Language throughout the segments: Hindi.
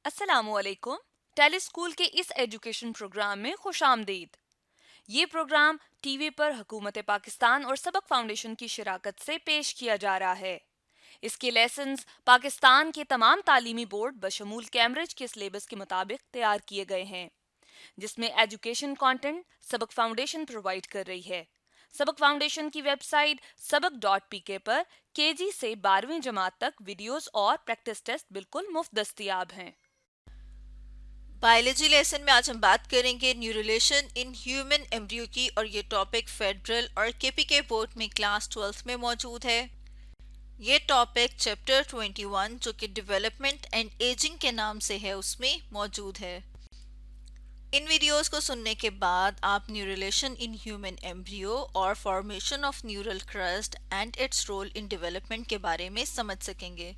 अस्सलामुअलैकुम। टेलीस्कूल के इस एजुकेशन प्रोग्राम में खुशामदीद। ये प्रोग्राम टीवी पर हुकूमत पाकिस्तान और सबक फाउंडेशन की शिराकत से पेश किया जा रहा है। इसके लेसन्स पाकिस्तान के तमाम तालीमी बोर्ड बशमूल कैम्ब्रिज के सिलेबस के मुताबिक तैयार किए गए हैं, जिसमें एजुकेशन कंटेंट सबक फाउंडेशन प्रोवाइड कर रही है। सबक फाउंडेशन की वेबसाइट सबक.pk पर केजी से 12वीं जमात तक वीडियोस और प्रैक्टिस टेस्ट बिल्कुल मुफ्त दस्तियाब हैं। बायोलॉजी लेसन में आज हम बात करेंगे न्यूरोलेशन इन ह्यूमन एम्ब्रियो की, और ये टॉपिक फेडरल और केपीके बोर्ड में क्लास 12 में मौजूद है। ये टॉपिक चैप्टर 21 जो कि डेवलपमेंट एंड एजिंग के नाम से है उसमें मौजूद है। इन वीडियोस को सुनने के बाद आप न्यूरोलेशन इन ह्यूमन एम्ब्रियो और formation of neural crest and its role in development के बारे में समझ सकेंगे।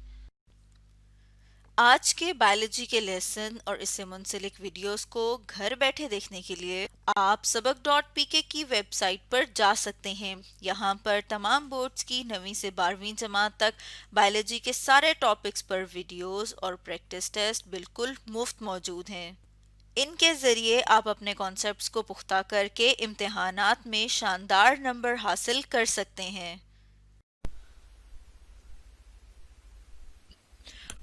आज के बायोलॉजी के लेसन और इससे मुंसलिक वीडियोस को घर बैठे देखने के लिए आप सबक.pk की वेबसाइट पर जा सकते हैं। यहाँ पर तमाम बोर्ड्स की 9वीं से 12वीं जमात तक बायोलॉजी के सारे टॉपिक्स पर वीडियोस और प्रैक्टिस टेस्ट बिल्कुल मुफ्त मौजूद हैं। इनके ज़रिए आप अपने कॉन्सेप्ट्स को पुख्ता करके इम्तिहानात में शानदार नंबर हासिल कर सकते हैं।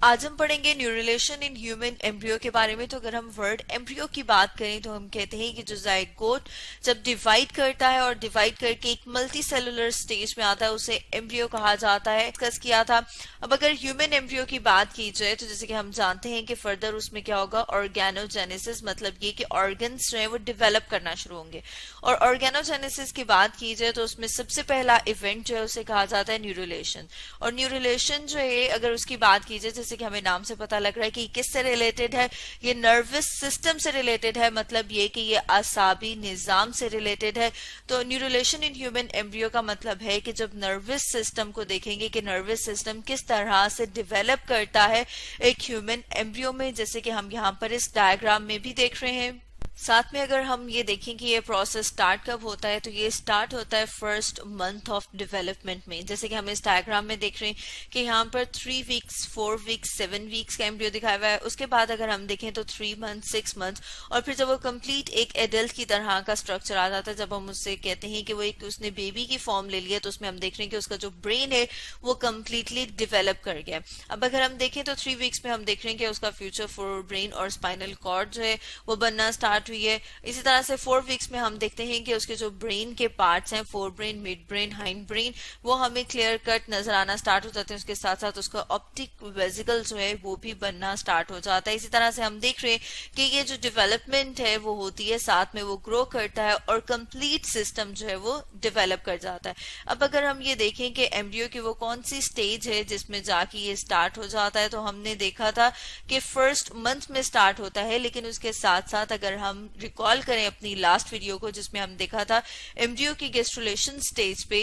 आज हम पढ़ेंगे न्यूरोलेशन इन ह्यूमन एम्ब्रियो के बारे में। तो अगर हम वर्ड एम्ब्रियो की बात करें तो हम कहते हैं कि जो जाइगोट जब डिवाइड करता है और डिवाइड करके एक मल्टी सेलुलर स्टेज में आता है उसे एम्ब्रियो कहा जाता है, डिस्कस किया था। अब अगर ह्यूमन एम्ब्रियो की बात की जाए तो जैसे कि हम जानते हैं कि फर्दर उसमें क्या होगा, ऑर्गेनोजेनेसिस, मतलब ये कि ऑर्गन्स जो है वो डेवलप करना शुरू होंगे। और ऑर्गेनोजेनेसिस की बात की जाए तो उसमें सबसे पहला इवेंट जो है उसे कहा जाता है न्यूरोलेशन। और न्यूरोलेशन जो है अगर उसकी बात की जाए, जैसे कि हमें नाम से पता लग रहा है कि किससे रिलेटेड है, ये नर्वस सिस्टम से रिलेटेड है, मतलब ये कि ये आसाबी निजाम से रिलेटेड है। तो न्यूरोलेशन इन ह्यूमन एम्ब्रियो का मतलब है कि जब नर्वस सिस्टम को देखेंगे कि नर्वस सिस्टम किस तरह से डेवलप करता है एक ह्यूमन एम्ब्रियो में, जैसे कि हम यहाँ पर इस डायग्राम में भी देख रहे हैं। साथ में अगर हम ये देखें कि ये प्रोसेस स्टार्ट कब होता है, तो ये स्टार्ट होता है फर्स्ट मंथ ऑफ डेवलपमेंट में। जैसे कि हम इस डायग्राम में देख रहे हैं कि यहाँ पर 3 वीक्स, 4 वीक्स, 7 वीक्स का एम्ब्रियो दिखाया हुआ है। उसके बाद अगर हम देखें तो 3 मंथ, 6 मंथ, और फिर जब वो कंप्लीट एक एडल्ट की तरह का स्ट्रक्चर आ जाता है, जब हम उससे कहते हैं कि वो एक उसने बेबी की फॉर्म ले लिया, तो उसमें हम देख रहे हैं कि उसका जो ब्रेन है वो कम्प्लीटली डेवलप कर गया। अब अगर हम देखें तो 3 वीक्स में हम देख रहे हैं कि उसका फ्यूचर फोर ब्रेन और स्पाइनल कॉर्ड जो है वो बनना स्टार्ट हुई है। इसी तरह से 4 वीक्स में हम देखते हैं कि उसके जो ब्रेन के पार्ट्स हैं, fore brain, mid brain, hind brain, वो हमें क्लियर कट नजर आना स्टार्ट हो जाते हैं। उसके साथ साथ उसका ऑप्टिक वेजिकल जो है वो भी बनना स्टार्ट हो जाता है। इसी तरह से हम देख रहे हैं कि ये जो डेवलपमेंट है वो होती है, साथ में वो ग्रो करता है और कंप्लीट सिस्टम जो है वो डेवलप कर जाता है। अब अगर हम ये देखें कि एम्ब्रियो की वो कौन सी स्टेज है जिसमें जाके ये स्टार्ट हो जाता है, तो हमने देखा था कि फर्स्ट मंथ में स्टार्ट होता है। लेकिन उसके साथ साथ अगर हम रिकॉल करें अपनी लास्ट वीडियो को जिसमें हम देखा था एम्ब्रियो की गेस्ट्रुलेशन स्टेज पे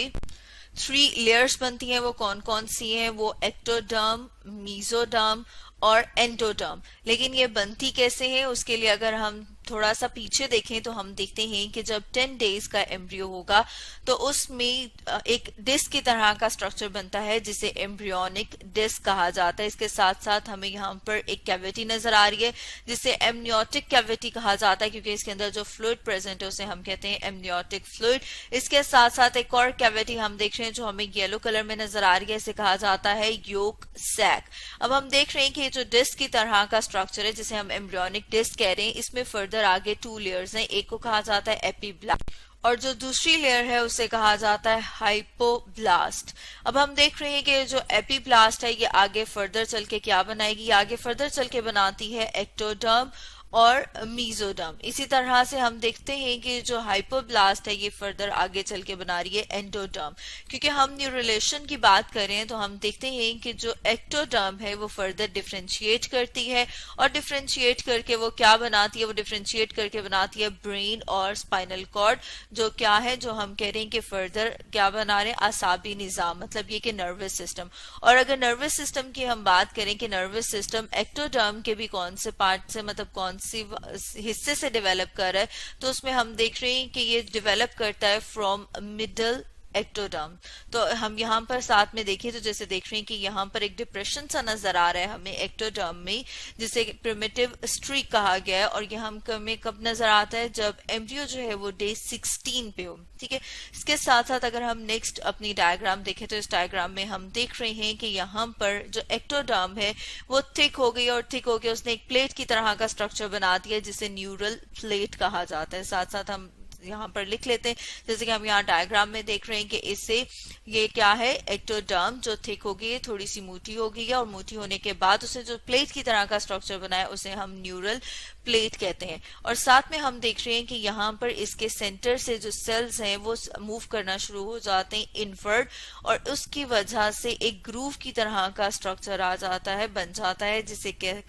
3 लेयर्स बनती हैं, वो कौन कौन सी हैं, वो एक्टोडर्म, मीजोडर्म और एंडोडर्म। लेकिन ये बनती कैसे हैं, उसके लिए अगर हम थोड़ा सा पीछे देखें तो हम देखते हैं कि जब 10 डेज का एम्ब्रियो होगा तो उसमें एक डिस्क की तरह का स्ट्रक्चर बनता है जिसे एम्ब्रियोनिक डिस्क कहा जाता है। इसके साथ साथ हमें यहाँ पर एक कैविटी नजर आ रही है जिसे एमनियोटिक कैविटी कहा जाता है, क्योंकि इसके अंदर जो फ्लूइड प्रेजेंट है उसे हम कहते हैं एमनियोटिक फ्लूइड। इसके साथ साथ एक और कैविटी हम देख रहे हैं जो हमें येलो कलर में नजर आ रही है, इसे कहा जाता है योक सैक। अब हम देख रहे हैं कि जो डिस्क की तरह का स्ट्रक्चर है जिसे हम एम्ब्रियोनिक डिस्क कह रहे हैं, इसमें फर्दर आगे 2 लेयर्स हैं। एक को कहा जाता है एपीब्लास्ट और जो दूसरी लेयर है उसे कहा जाता है हाइपोब्लास्ट। अब हम देख रहे हैं कि जो एपीब्लास्ट है ये आगे फर्दर चल के क्या बनाएगी, ये आगे फर्दर चल के बनाती है एक्टोडर्म और मीजोडर्म। इसी तरह से हम देखते हैं कि जो हाइपोब्लास्ट है ये फर्दर आगे चल के बना रही है एंडोडर्म। क्योंकि हम न्यूरोलेशन की बात करें तो हम देखते हैं कि जो एक्टोडर्म है वो फर्दर डिफ्रेंशिएट करती है और डिफ्रेंशिएट करके वो क्या बनाती है, वो डिफ्रेंशिएट करके बनाती है ब्रेन और स्पाइनल कॉर्ड, जो क्या है, जो हम कह रहे हैं कि फर्दर क्या बना रहे हैं, आसाबी निजाम, मतलब ये कि नर्वस सिस्टम। और अगर नर्वस सिस्टम की हम बात करें कि नर्वस सिस्टम एक्टोडर्म के भी कौन से पार्ट से, मतलब कौन सी हिस्से से डेवलप कर रहा है, तो उसमें हम देख रहे हैं कि ये डेवलप करता है फ्रॉम मिडल एक्टोडर्म। तो हम यहाँ पर साथ में देखें तो जैसे देख रहे हैं कि यहाँ पर एक डिप्रेशन सा नजर आ रहा है हमें एक्टोडर्म में, जिसे प्रिमिटिव स्ट्रीक कहा गया है। और यह हमें कब नजर आता है, जब एम्ब्रियो जो है वो डे 16 पे हो। ठीक है, इसके साथ साथ अगर हम नेक्स्ट अपनी डायग्राम देखें तो इस डायग्राम में हम देख रहे हैं कि यहाँ पर जो एक्टोडर्म है वो थिक हो गई, और थिक होकर उसने एक प्लेट की तरह का स्ट्रक्चर बना दिया जिसे न्यूरल प्लेट कहा जाता है। साथ साथ हम यहाँ पर लिख लेते हैं, जैसे कि हम यहाँ डायग्राम में देख रहे हैं कि इससे ये क्या है, एक्टोडर्म जो थिक हो गई है, थोड़ी सी मोटी हो गई है, और मोटी होने के बाद उसे जो प्लेट की तरह का स्ट्रक्चर बनाया उसे हम न्यूरल प्लेट कहते हैं। और साथ में हम देख रहे हैं कि यहाँ पर इसके सेंटर से जो सेल्स हैं वो मूव करना शुरू हो जाते हैं इनवर्ड, और उसकी वजह से एक ग्रूव की तरह का स्ट्रक्चर आ जाता है, बन जाता है, जिसे क्या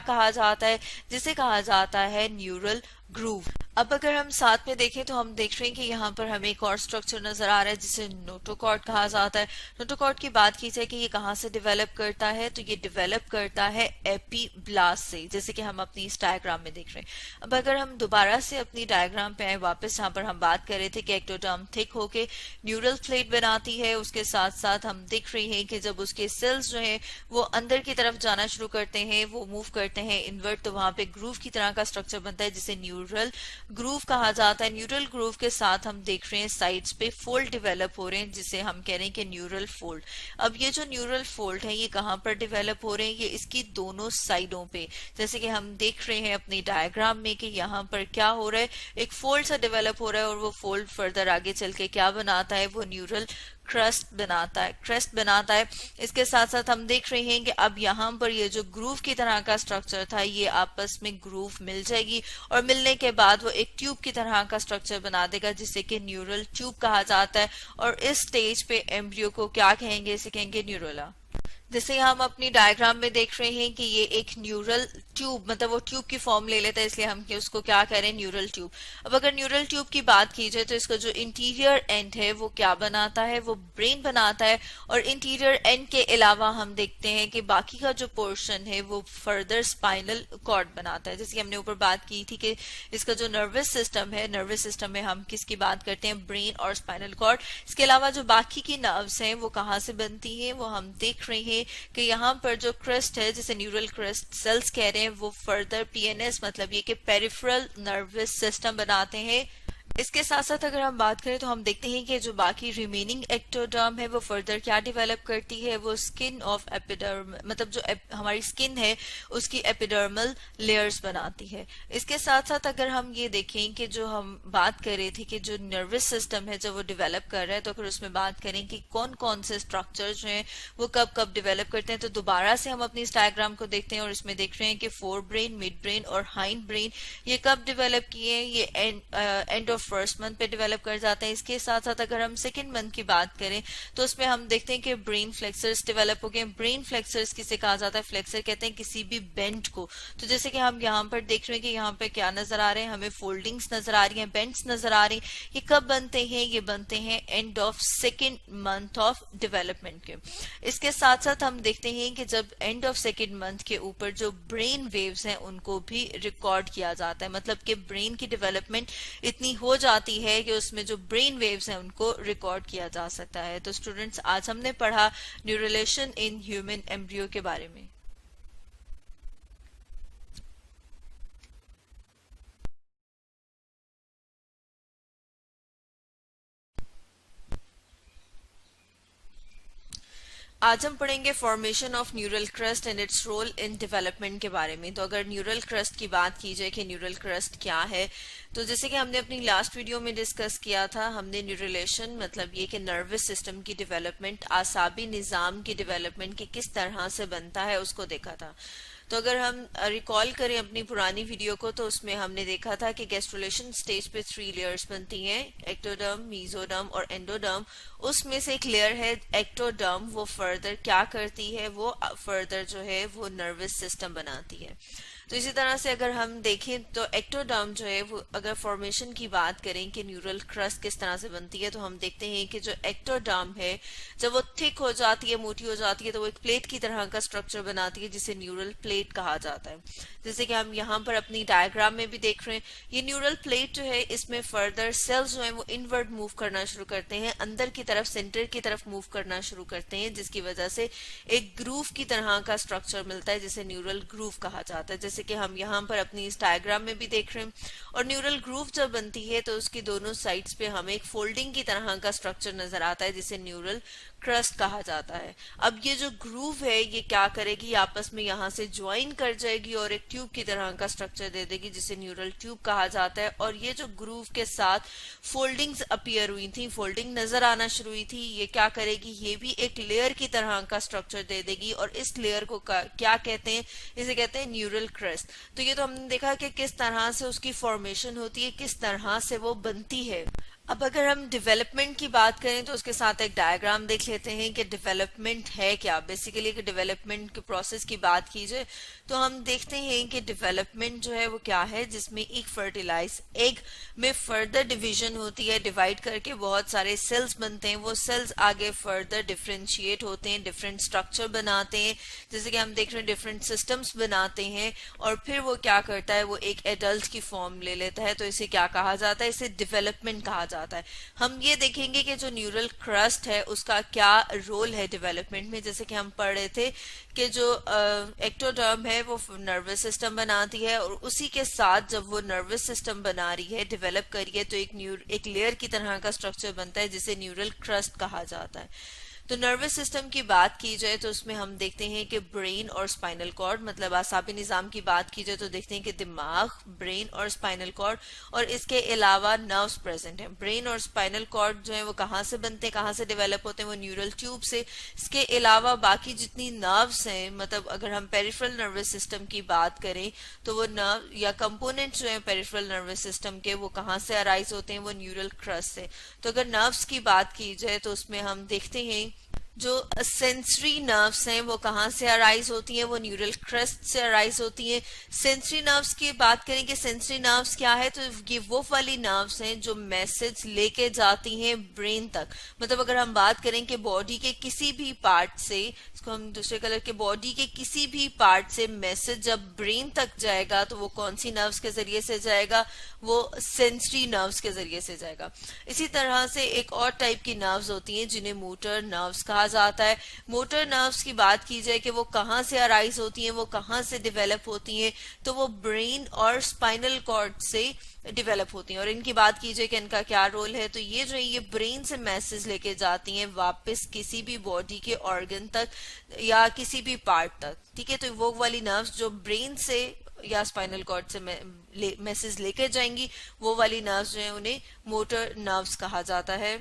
कहा जाता है, जिसे कहा जाता है न्यूरल ग्रूव। अब अगर हम साथ में देखें तो हम देख रहे हैं कि यहाँ पर हमें एक और स्ट्रक्चर नजर आ रहा है जिसे नोटोकॉर्ड कहा जाता है। नोटोकॉर्ड की बात की जाए कि ये कहाँ से डेवलप करता है, तो ये डेवलप करता है एपीब्लास्ट से, जैसे कि हम अपनी इस डायग्राम में देख रहे हैं। अब अगर हम दोबारा से अपनी डायग्राम पे आए वापस, जहाँ पर हम बात कर रहे थे कि एक्टोडर्म थिक होके न्यूरल प्लेट बनाती है, उसके साथ साथ हम देख रहे हैं कि जब उसके सेल्स जो है वो अंदर की तरफ जाना शुरू करते हैं, वो मूव करते हैं इनवर्ट, तो वहां पे ग्रूव की तरह का स्ट्रक्चर बनता है जिसे न्यूरल ग्रूव कहा जाता है। न्यूरल ग्रूव के साथ हम देख रहे हैं साइड्स पे फोल्ड डेवलप हो रहे हैं जिसे हम कह रहे हैं कि न्यूरल फोल्ड। अब ये जो न्यूरल फोल्ड है ये कहाँ पर डेवलप हो रहे हैं, ये इसकी दोनों साइडों पे, जैसे कि हम देख रहे हैं अपनी डायग्राम में कि यहाँ पर क्या हो रहा है, एक फोल्ड सा डेवलप हो रहा है, और वो फोल्ड फर्दर आगे चल के क्या बनाता है, वो न्यूरल क्रेस्ट बनाता है। इसके साथ साथ हम देख रहे हैं कि अब यहाँ पर ये जो ग्रूव की तरह का स्ट्रक्चर था ये आपस में ग्रूव मिल जाएगी, और मिलने के बाद वो एक ट्यूब की तरह का स्ट्रक्चर बना देगा जिसे कि न्यूरल ट्यूब कहा जाता है। और इस स्टेज पे एम्ब्रियो को क्या कहेंगे, इसे कहेंगे न्यूरोला। जैसे हम अपनी डायग्राम में देख रहे हैं कि ये एक न्यूरल ट्यूब, मतलब वो ट्यूब की फॉर्म ले लेता है, इसलिए हम उसको क्या कह रहे हैं, न्यूरल ट्यूब। अब अगर न्यूरल ट्यूब की बात की जाए तो इसका जो इंटीरियर एंड है वो क्या बनाता है, वो ब्रेन बनाता है। और इंटीरियर एंड के अलावा हम देखते हैं कि बाकी का जो पोर्शन है वो फर्दर स्पाइनल कॉर्ड बनाता है। जैसे कि हमने ऊपर बात की थी कि इसका जो नर्वस सिस्टम है, नर्वस सिस्टम में हम किसकी बात करते हैं, ब्रेन और स्पाइनल कॉर्ड। इसके अलावा जो बाकी की नर्व्स हैं वो कहाँ से बनती हैं, वो हम देख रहे हैं कि यहाँ पर जो क्रेस्ट है जिसे न्यूरल क्रेस्ट सेल्स कह रहे हैं वो फर्दर पीएनएस, मतलब ये कि पेरिफेरल नर्वस सिस्टम बनाते हैं। इसके साथ साथ अगर हम बात करें तो हम देखते हैं कि जो बाकी रिमेनिंग एक्टोडर्म है वो फर्दर क्या डेवलप करती है, वो स्किन ऑफ एपिडर्म, मतलब जो हमारी स्किन है उसकी एपिडर्मल लेयर्स बनाती है। इसके साथ साथ अगर हम ये देखें कि जो हम बात कर रहे थे कि जो नर्वस सिस्टम है जब वो डेवलप कर रहा है, तो अगर उसमें बात करें कि कौन कौन से स्ट्रक्चर जो हैं वो कब कब डेवलप करते हैं, तो दोबारा से हम अपनी इस डायग्राम को देखते हैं और इसमें देख रहे हैं कि फोर ब्रेन, मिड ब्रेन और हाइंड ब्रेन ये कब डेवलप किए हैं, ये एंड ऑफ फर्स्ट मंथ पे डेवलप कर जाते हैं। इसके साथ साथ अगर हम सेकेंड मंथ की बात करें तो उसमें हम देखते हैं कि ब्रेन फ्लेक्सर्स डेवलप हो गए। ब्रेन फ्लेक्सर्स किसे कहा जाता है, फ्लेक्सर कहते हैं किसी भी बेंड को। तो जैसे कि हम यहाँ पर देख रहे हैं कि यहाँ पे क्या नजर आ रहे हैं, हमें फोल्डिंग्स नजर आ रही हैं, बेंड्स नजर आ रही हैं। ये कब बनते हैं, ये बनते हैं end of second month of development के। इसके साथ साथ हम देखते हैं कि जब एंड ऑफ सेकेंड मंथ के ऊपर जो ब्रेन वेव्स हैं उनको भी रिकॉर्ड किया जाता है, मतलब कि ब्रेन की डेवलपमेंट इतनी हो जाती है कि उसमें जो ब्रेन वेव्स हैं उनको रिकॉर्ड किया जा सकता है। तो स्टूडेंट्स, आज हमने पढ़ा न्यूरलेशन इन ह्यूमन एम्ब्रियो के बारे में। आज हम पढ़ेंगे formation of neural crest and its role in development के बारे में। तो अगर न्यूरल क्रस्ट की बात की जाए कि न्यूरल क्रस्ट क्या है, तो जैसे कि हमने अपनी लास्ट वीडियो में डिस्कस किया था, हमने न्यूरलेशन मतलब ये कि नर्वस सिस्टम की डेवलपमेंट, आसाबी निज़ाम की डेवलपमेंट की किस तरह से बनता है उसको देखा था। तो अगर हम रिकॉल करें अपनी पुरानी वीडियो को तो उसमें हमने देखा था कि गैस्ट्रुलेशन स्टेज पे 3 लेयर्स बनती हैं, एक्टोडर्म, मीजोडर्म और एंडोडर्म। उसमें से एक लेयर है एक्टोडर्म, वो फर्दर क्या करती है, वो फर्दर जो है वो नर्वस सिस्टम बनाती है। तो इसी तरह से अगर हम देखें तो एक्टोडर्म जो है वो अगर फॉर्मेशन की बात करें कि न्यूरल क्रस्ट किस तरह से बनती है, तो हम देखते हैं कि जो एक्टोडर्म है जब वो थिक हो जाती है, मोटी हो जाती है, तो वो एक प्लेट की तरह का स्ट्रक्चर बनाती है जिसे न्यूरल प्लेट कहा जाता है। जैसे कि हम यहाँ पर अपनी डायग्राम में भी देख रहे हैं, ये न्यूरल प्लेट जो है इसमें फर्दर सेल्स जो है वो इनवर्ड मूव करना शुरू करते हैं, अंदर की तरफ सेंटर की तरफ मूव करना शुरू करते हैं, जिसकी वजह से एक ग्रूव की तरह का स्ट्रक्चर मिलता है जिसे न्यूरल ग्रूव कहा जाता है, जैसे कि हम यहाँ पर अपनी इस डायग्राम में भी देख रहे हैं। और न्यूरल ग्रूव जब बनती है तो उसकी दोनों साइड्स पे हमें एक फोल्डिंग की तरह का स्ट्रक्चर नजर आता है जिसे न्यूरल क्रस्ट कहा जाता है। अब ये जो ग्रूव है ये क्या करेगी, आपस में यहाँ से ज्वाइन कर जाएगी और एक ट्यूब की तरह का स्ट्रक्चर दे देगी जिसे न्यूरल ट्यूब कहा जाता है। और ये जो ग्रूव के साथ फोल्डिंग्स अपीयर हुई थी, फोल्डिंग नजर आना शुरू हुई थी, ये क्या करेगी, ये भी एक लेयर की तरह का स्ट्रक्चर दे देगी। और इस लेयर को क्या कहते हैं, इसे कहते हैं न्यूरल क्रस्ट। तो ये तो हमने देखा कि किस तरह से उसकी फॉर्मेशन होती है, किस तरह से वो बनती है। अब अगर हम डेवलपमेंट की बात करें तो उसके साथ एक डायग्राम देख लेते हैं कि डेवलपमेंट है क्या। बेसिकली कि डेवलपमेंट के प्रोसेस की बात की जाए तो हम देखते हैं कि डेवलपमेंट जो है वो क्या है, जिसमें एक फर्टिलाइज एग में फर्दर डिवीजन होती है, डिवाइड करके बहुत सारे सेल्स बनते हैं, वो सेल्स आगे फर्दर डिफ्रेंशिएट होते हैं, डिफरेंट स्ट्रक्चर बनाते हैं, जैसे कि हम देख रहे हैं डिफरेंट सिस्टम्स बनाते हैं, और फिर वो क्या करता है, वो एक एडल्ट की फॉर्म ले लेता है। तो इसे क्या कहा जाता है, इसे डेवलपमेंट कहा जाता है। हम ये देखेंगे कि जो न्यूरल क्रस्ट है उसका क्या रोल है डेवलपमेंट में। जैसे कि हम पढ़ रहे थे कि जो एक्टोडर्म है वो नर्वस सिस्टम बनाती है, और उसी के साथ जब वो नर्वस सिस्टम बना रही है, डेवलप करी है, तो एक लेयर की तरह का स्ट्रक्चर बनता है जिसे न्यूरल क्रस्ट कहा जाता है। तो नर्वस सिस्टम की बात की जाए तो उसमें हम देखते हैं कि ब्रेन और स्पाइनल कॉर्ड, मतलब आसाबी निजाम की बात की जाए तो देखते हैं कि दिमाग, ब्रेन और स्पाइनल कॉर्ड, और इसके अलावा नर्व्स प्रेजेंट हैं। ब्रेन और स्पाइनल कॉर्ड जो है वो कहाँ से बनते हैं, कहाँ से डेवलप होते हैं, वो न्यूरल ट्यूब से। इसके अलावा बाकी जितनी नर्व्स हैं, मतलब अगर हम पेरिफेरल नर्वस सिस्टम की बात करें तो वो नर्व या कंपोनेंट्स जो है पेरिफेरल नर्वस सिस्टम के, वो कहाँ से अराइज होते हैं, वो न्यूरल क्रस्ट से। तो अगर नर्व्स की बात की जाए तो उसमें हम देखते हैं जो सेंसरी नर्व्स हैं वो कहाँ से अराइज होती हैं, वो न्यूरल क्रस्ट से अराइज होती हैं। सेंसरी नर्व्स की बात करें कि सेंसरी नर्व्स क्या है, तो ये वो वाली नर्व्स हैं जो मैसेज लेके जाती हैं ब्रेन तक। मतलब अगर हम बात करें कि बॉडी के किसी भी पार्ट से, इसको हम दूसरे कलर के, बॉडी के किसी भी पार्ट से मैसेज जब ब्रेन तक जाएगा तो वो कौन सी नर्व्स के जरिए से जाएगा, वो सेंसरी नर्व्स के जरिए से जाएगा। इसी तरह से एक और टाइप की नर्व्स होती हैं जिन्हें मोटर नर्व्स कहा जाता है। मोटर नर्व्स की बात की जाए कि वो कहाँ से अराइज होती हैं, वो कहाँ से डेवलप होती हैं, तो वो ब्रेन और स्पाइनल कॉर्ड से डेवलप होती हैं। और इनकी बात की जाए कि इनका क्या रोल है, तो ये जो है ये ब्रेन से मैसेज लेके जाती हैं वापस किसी भी बॉडी के ऑर्गन तक या किसी भी पार्ट तक। ठीक है, तो वो वाली नर्व्स जो ब्रेन से या स्पाइनल कॉर्ड से मैसेज लेकर जाएंगी, वो वाली नर्व्स जो है उन्हें मोटर नर्व्स कहा जाता है।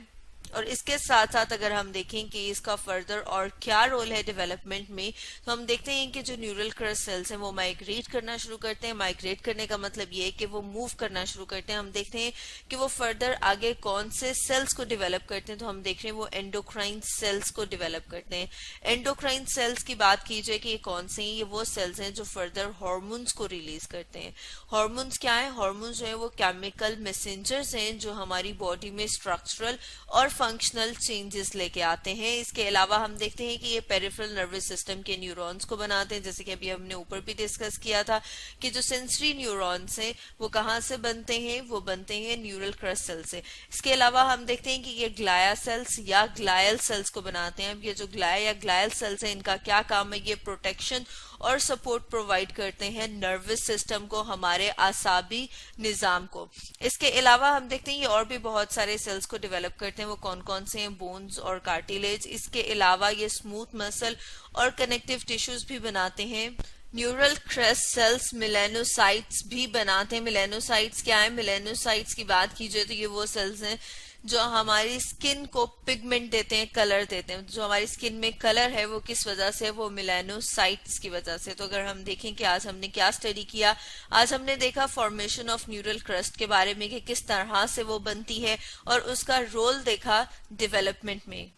और इसके साथ साथ अगर हम देखें कि इसका फर्दर और क्या रोल है डेवलपमेंट में, तो हम देखते हैं कि जो न्यूरल क्रस्ट सेल्स हैं वो माइग्रेट करना शुरू करते हैं। माइग्रेट करने का मतलब ये है कि वो मूव करना शुरू करते हैं। हम देखते हैं कि वो फर्दर आगे कौन से सेल्स को डेवलप करते हैं, तो हम देख रहे हैं वो एंडोक्राइन सेल्स को डेवलप करते हैं। एंडोक्राइन सेल्स की बात की जाए कि ये कौन से हैं, ये वो सेल्स हैं जो फर्दर हॉर्मोन्स को रिलीज करते हैं। हॉर्मोन्स क्या है, हॉर्मोन्स जो है वो केमिकल मैसेंजर्स हैं जो हमारी बॉडी में स्ट्रक्चरल और फंक्शनल चेंजेस लेके आते हैं। इसके अलावा हम देखते हैं कि ये पेरिफेरल नर्वस सिस्टम के न्यूरॉन्स को बनाते हैं, जैसे कि अभी हमने ऊपर भी डिस्कस किया था कि जो सेंसरी न्यूरॉन्स हैं वो कहाँ से बनते हैं, वो बनते हैं न्यूरल क्रस्ट सेल से। इसके अलावा हम देखते हैं कि ये ग्लाया सेल्स या ग्लायल सेल्स को बनाते हैं। अब ये जो ग्लाया या ग्लायल सेल्स हैं इनका क्या काम है, ये प्रोटेक्शन और सपोर्ट प्रोवाइड करते हैं नर्वस सिस्टम को, हमारे आसाबी निजाम को। इसके अलावा हम देखते हैं ये और भी बहुत सारे सेल्स को डेवलप करते हैं, वो कौन कौन से हैं, बोन्स और कार्टिलेज। इसके अलावा ये स्मूथ मसल और कनेक्टिव टिश्यूज भी बनाते हैं। न्यूरल क्रस्ट सेल्स मिलेनोसाइट्स भी बनाते हैं। मिलेनोसाइट्स क्या है, मिलेनोसाइट्स की बात की जाए तो ये वो सेल्स हैं जो हमारी स्किन को पिगमेंट देते हैं, कलर देते हैं। जो हमारी स्किन में कलर है वो किस वजह से, वो मिलेनोसाइट्स की वजह से। तो अगर हम देखें कि आज हमने क्या स्टडी किया, आज हमने देखा फॉर्मेशन ऑफ न्यूरल क्रस्ट के बारे में कि किस तरह से वो बनती है, और उसका रोल देखा डेवलपमेंट में।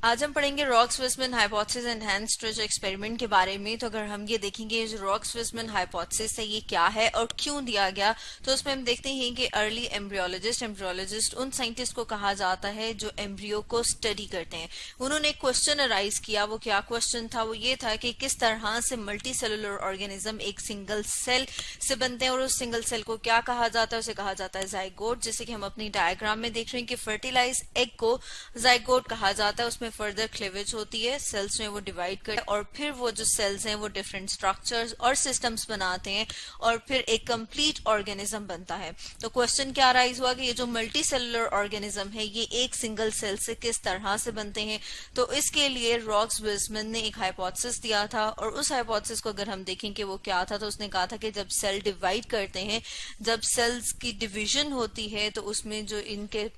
आज हम पढ़ेंगे Roux Weismann hypothesis and Hans Driesch experiment के बारे में। तो अगर हम ये देखेंगे जो रॉक्स विसमन हाइपोथेसिस है ये क्या है और क्यों दिया गया, तो उसमें हम देखते हैं कि अर्ली एम्ब्रियोलॉजिस्ट उन साइंटिस्ट को कहा जाता है जो एम्ब्रियो को स्टडी करते हैं। उन्होंने एक क्वेश्चन अराइज किया। वो क्या क्वेश्चन था? वो ये था कि किस तरह से मल्टी सेलुलर ऑर्गेनिज्म एक सिंगल सेल से बनते हैं और उस सिंगल सेल को क्या कहा जाता है? उसे कहा जाता है जाइगोट। जैसे कि हम अपनी डायग्राम में देख रहे हैं कि फर्टिलाइज एग को जाइगोट कहा जाता है। उसमें फर्दर क्लीवेज होती है, सेल्स में वो डिवाइड करते हैं और फिर वो जो सेल्स हैं वो डिफरेंट स्ट्रक्चर्स और सिस्टम्स बनाते हैं और फिर एक कंप्लीट ऑर्गेनिज्म बनता है। तो क्वेश्चन क्या राइज हुआ कि ये जो मल्टी सेलुलर ऑर्गेनिज्म है ये एक सिंगल सेल से किस तरह से बनते हैं। तो इसके लिए रॉक्स विसमन ने एक हाइपोथेसिस दिया था और उस हाइपोथेसिस को अगर हम देखें कि वो क्या था, तो उसने कहा था कि जब सेल डिवाइड करते हैं, जब सेल्स की डिवीजन होती है, तो उसमें जो इनके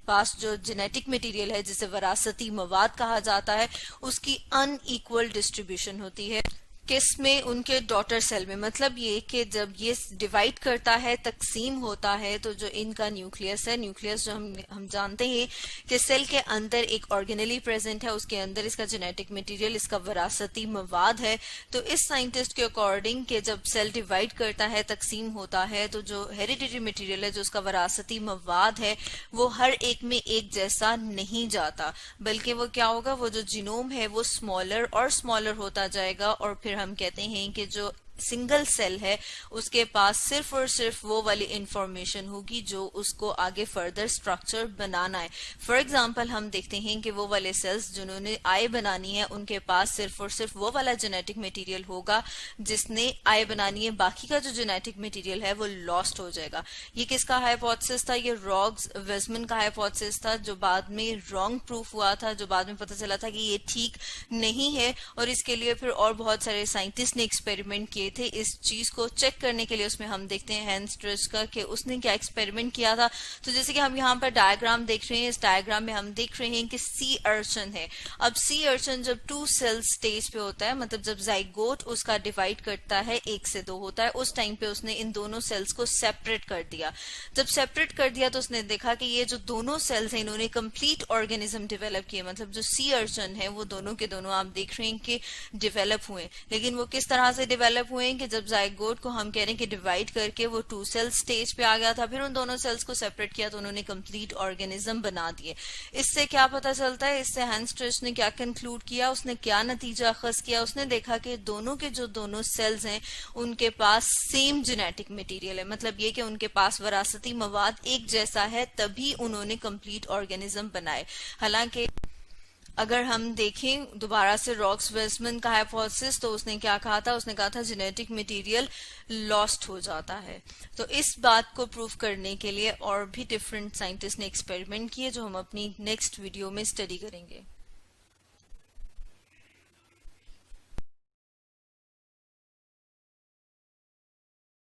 पास जो जेनेटिक मटेरियल है जिसे विरासती मवाद कहा जाता है उसकी अनइक्वल डिस्ट्रीब्यूशन होती है। किस में? उनके डॉटर सेल में। मतलब ये कि जब ये डिवाइड करता है, तकसीम होता है, तो जो इनका न्यूक्लियस है, न्यूक्लियस जो हम जानते हैं कि सेल के अंदर एक ऑर्गेनेली प्रेजेंट है, उसके अंदर इसका जेनेटिक मटेरियल, इसका विरासती मवाद है। तो इस साइंटिस्ट के अकॉर्डिंग कि जब सेल डिवाइड करता है, तकसीम होता है, तो जो हेरिडिटरी मटेरियल है, जो उसका विरासती मवाद है, वो हर एक में एक जैसा नहीं जाता, बल्कि वो क्या होगा, वो जो जीनोम है वो स्मॉलर और स्मॉलर होता जाएगा और फिर हम कहते हैं कि जो सिंगल सेल है उसके पास सिर्फ और सिर्फ वो वाली इंफॉर्मेशन होगी जो उसको आगे फर्दर स्ट्रक्चर बनाना है। फॉर एग्जांपल हम देखते हैं कि वो वाले सेल्स जिन्होंने आई बनानी है उनके पास सिर्फ और सिर्फ वो वाला जेनेटिक मटेरियल होगा जिसने आई बनानी है, बाकी का जो जेनेटिक मटेरियल है वो लॉस्ट हो जाएगा। ये किसका हाइपोथेसिस था? ये रॉक्स विसमन का हाइपोथेसिस था, जो बाद में रॉन्ग प्रूफ हुआ था, जो बाद में पता चला था कि ये ठीक नहीं है। और इसके लिए फिर और बहुत सारे साइंटिस्ट ने एक्सपेरिमेंट किए थे इस चीज को चेक करने के लिए। उसमें हम देखते हैं हैंस स्ट्रेच का कि उसने क्या एक्सपेरिमेंट किया था। तो जैसे कि हम यहाँ पर डायग्राम देख रहे हैं, इस डायग्राम में हम देख रहे हैं कि सी अर्चन है। अब सी अर्चन जब 2 सेल स्टेज पे होता है, मतलब जब जाइगोट उसका डिवाइड करता है 1 से 2 होता है, उस टाइम पे उसने इन दोनों सेल्स को सेपरेट कर दिया। जब सेपरेट कर दिया तो उसने देखा कि ये जो दोनों सेल्स हैं इन्होंने कंप्लीट ऑर्गेनिज्म डेवलप किए। मतलब जो सी अर्चन है वो दोनों के दोनों आप देख रहे हैं कि डेवलप हुए। लेकिन वो किस तरह से डेवलप हुए कि जब जाइगोट को हम कह रहे हैं कि डिवाइड करके वो 2 सेल स्टेज पे आ गया था, फिर उन दोनों सेल्स को सेपरेट किया तो उन्होंने कंप्लीट ऑर्गेनिज्म बना दिए। इससे क्या पता चलता है? इससे हैंस स्ट्रेच ने क्या कंक्लूड किया, उसने क्या नतीजा अखज किया? उसने देखा कि दोनों के जो दोनों सेल्स हैं उनके पास सेम जेनेटिक मटेरियल है। मतलब ये कि उनके पास विरासती मवाद एक जैसा है, तभी उन्होंने कंप्लीट ऑर्गेनिज्म बनाए। हालांकि अगर हम देखें दोबारा से रॉक्स विसमन का हाइपोथेसिस, तो उसने क्या कहा था? उसने कहा था जेनेटिक मटेरियल लॉस्ट हो जाता है। तो इस बात को प्रूव करने के लिए और भी डिफरेंट साइंटिस्ट ने एक्सपेरिमेंट किए जो हम अपनी नेक्स्ट वीडियो में स्टडी करेंगे।